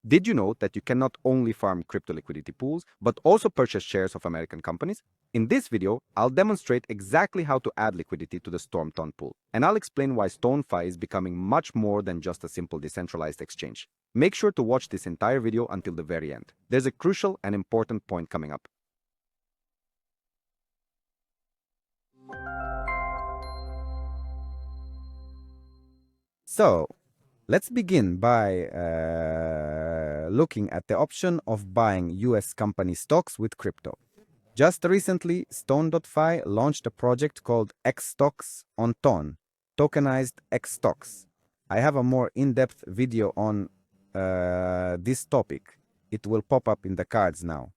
Did you know that you can not only farm crypto liquidity pools, but also purchase shares of American companies? In this video, I'll demonstrate exactly how to add liquidity to the Storm pool, and I'll explain why Stonfi is becoming much more than just a simple decentralized exchange. Make sure to watch this entire video until the very end. There's a crucial and important point coming up. So, let's begin by looking at the option of buying US company stocks with crypto. Just recently, Stone.fi launched a project called X Stocks on Ton, tokenized X Stocks. I have a more in-depth video on this topic. It will pop up in the cards now.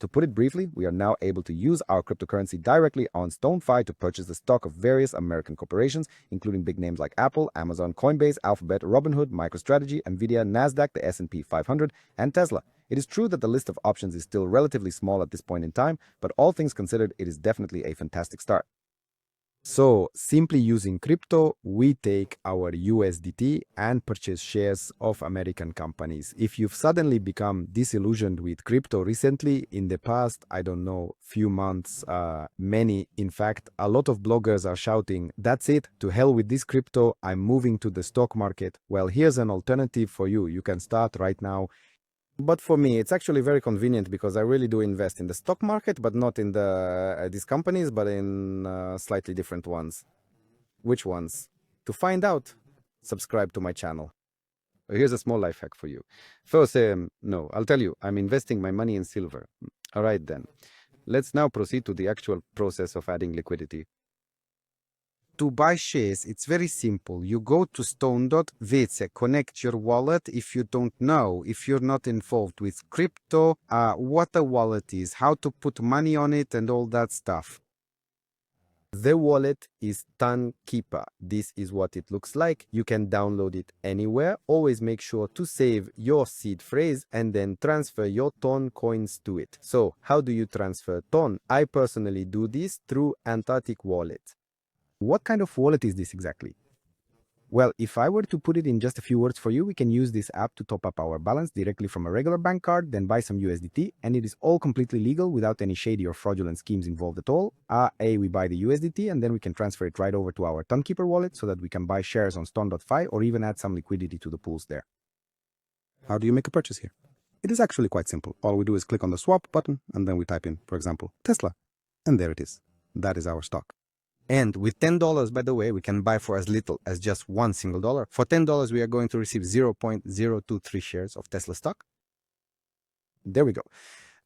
To put it briefly, we are now able to use our cryptocurrency directly on Stonfi to purchase the stock of various American corporations, including big names like Apple, Amazon, Coinbase, Alphabet, Robinhood, MicroStrategy, Nvidia, Nasdaq, the S&P 500, and Tesla. It is true that the list of options is still relatively small at this point in time, but all things considered, it is definitely a fantastic start. So, simply using crypto, we take our USDT and purchase shares of American companies. If you've suddenly become disillusioned with crypto recently, in the past, I don't know, few months, many, in fact, a lot of bloggers are shouting, "That's it, to hell with this crypto, I'm moving to the stock market." Well, here's an alternative for you. You can start right now. But for me, it's actually very convenient because I really do invest in the stock market, but not in these companies, but in slightly different ones. Which ones? To find out, subscribe to my channel. Here's a small life hack for you. First, no, I'll tell you, I'm investing my money in silver. All right, then. Let's now proceed to the actual process of adding liquidity. To buy shares, it's very simple. You go to Stone.vi, connect your wallet. If you don't know, if you're not involved with crypto, what a wallet is, how to put money on it, and all that stuff. The wallet is Tonkeeper. This is what it looks like. You can download it anywhere. Always make sure to save your seed phrase and then transfer your Ton coins to it. So, how do you transfer Ton? I personally do this through Untitled Wallet. What kind of wallet is this exactly? Well, if I were to put it in just a few words for you, we can use this app to top up our balance directly from a regular bank card, then buy some USDT, and it is all completely legal without any shady or fraudulent schemes involved at all. We buy the USDT, and then we can transfer it right over to our Tonkeeper wallet so that we can buy shares on Stone.fi or even add some liquidity to the pools there. How do you make a purchase here? It is actually quite simple. All we do is click on the swap button, and then we type in, for example, Tesla. And there it is. That is our stock. And with $10, by the way, we can buy for as little as just $1 single. For $10, we are going to receive 0.023 shares of Tesla stock. There we go.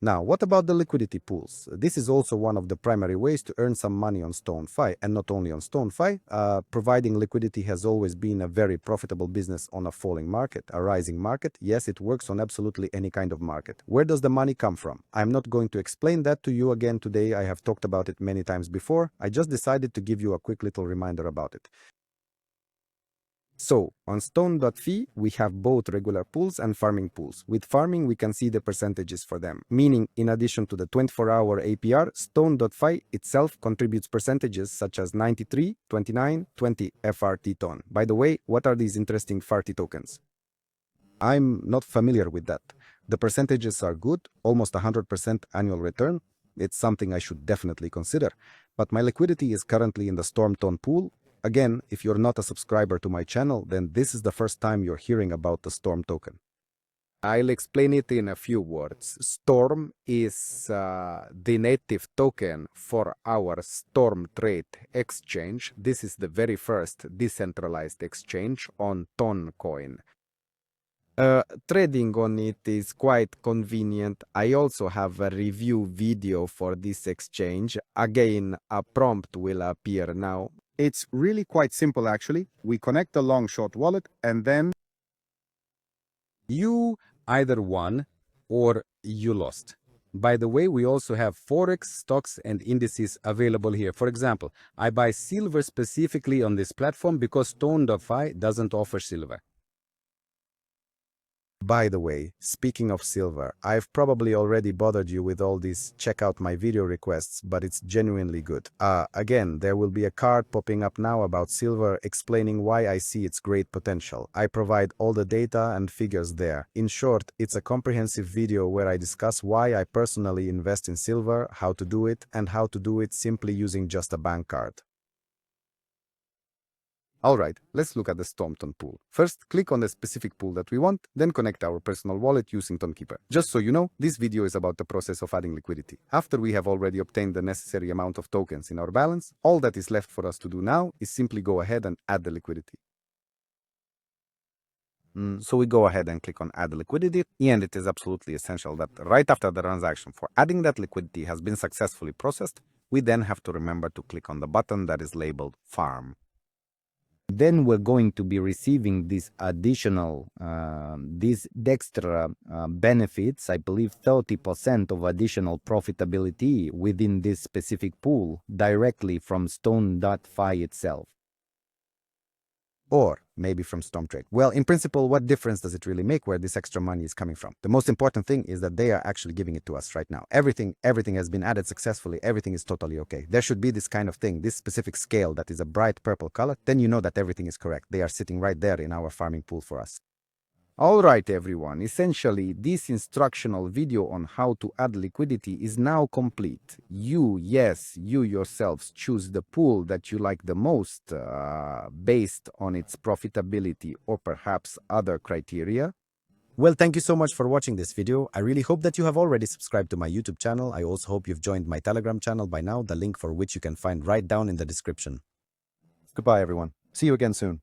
Now, what about the liquidity pools? This is also one of the primary ways to earn some money on Stonfi, and not only on Stonfi. Providing liquidity has always been a very profitable business on a falling market, a rising market. Yes, it works on absolutely any kind of market. Where does the money come from? I'm not going to explain that to you again today. I have talked about it many times before. I just decided to give you a quick little reminder about it. So, on Stone.fi, we have both regular pools and farming pools. With farming, we can see the percentages for them, meaning in addition to the 24-hour APR, Stone.fi itself contributes percentages such as 93, 29, 20 FRT ton. By the way, what are these interesting FRT tokens? I'm not familiar with that. The percentages are good, almost 100% annual return. It's something I should definitely consider. But my liquidity is currently in the Storm Ton pool. Again, if you're not a subscriber to my channel, then this is the first time you're hearing about the Storm token. I'll explain it in a few words. Storm is the native token for our Storm Trade exchange. This is the very first decentralized exchange on Toncoin. Trading on it is quite convenient. I also have a review video for this exchange. Again, a prompt will appear now. It's really quite simple actually. We connect the long-short wallet and then you either won or you lost. By the way, we also have Forex, stocks, and indices available here. For example, I buy silver specifically on this platform because Stone.fi doesn't offer silver. By the way, speaking of silver, I've probably already bothered you with all these check out my video requests, but it's genuinely good. Again, there will be a card popping up now about silver explaining why I see its great potential. I provide all the data and figures there. In short, it's a comprehensive video where I discuss why I personally invest in silver, how to do it, and how to do it simply using just a bank card. Alright, let's look at the Stormton pool. First, click on the specific pool that we want, then connect our personal wallet using Tonkeeper. Just so you know, this video is about the process of adding liquidity. After we have already obtained the necessary amount of tokens in our balance, all that is left for us to do now is simply go ahead and add the liquidity. So we go ahead and click on add liquidity, and it is absolutely essential that right after the transaction for adding that liquidity has been successfully processed, we then have to remember to click on the button that is labeled farm. Then we're going to be receiving these additional, these extra benefits, I believe 30% of additional profitability within this specific pool directly from Stone.fi itself. Or maybe from Stormtrade. Well, in principle, what difference does it really make where this extra money is coming from? The most important thing is that they are actually giving it to us right now. Everything has been added successfully. Everything is totally okay. There should be this kind of thing, this specific scale that is a bright purple color. Then you know that everything is correct. They are sitting right there in our farming pool for us. Alright everyone, essentially this instructional video on how to add liquidity is now complete. You yourselves choose the pool that you like the most based on its profitability or perhaps other criteria. Well, thank you so much for watching this video. I really hope that you have already subscribed to my YouTube channel. I also hope you've joined my Telegram channel by now, the link for which you can find right down in the description. Goodbye everyone. See you again soon.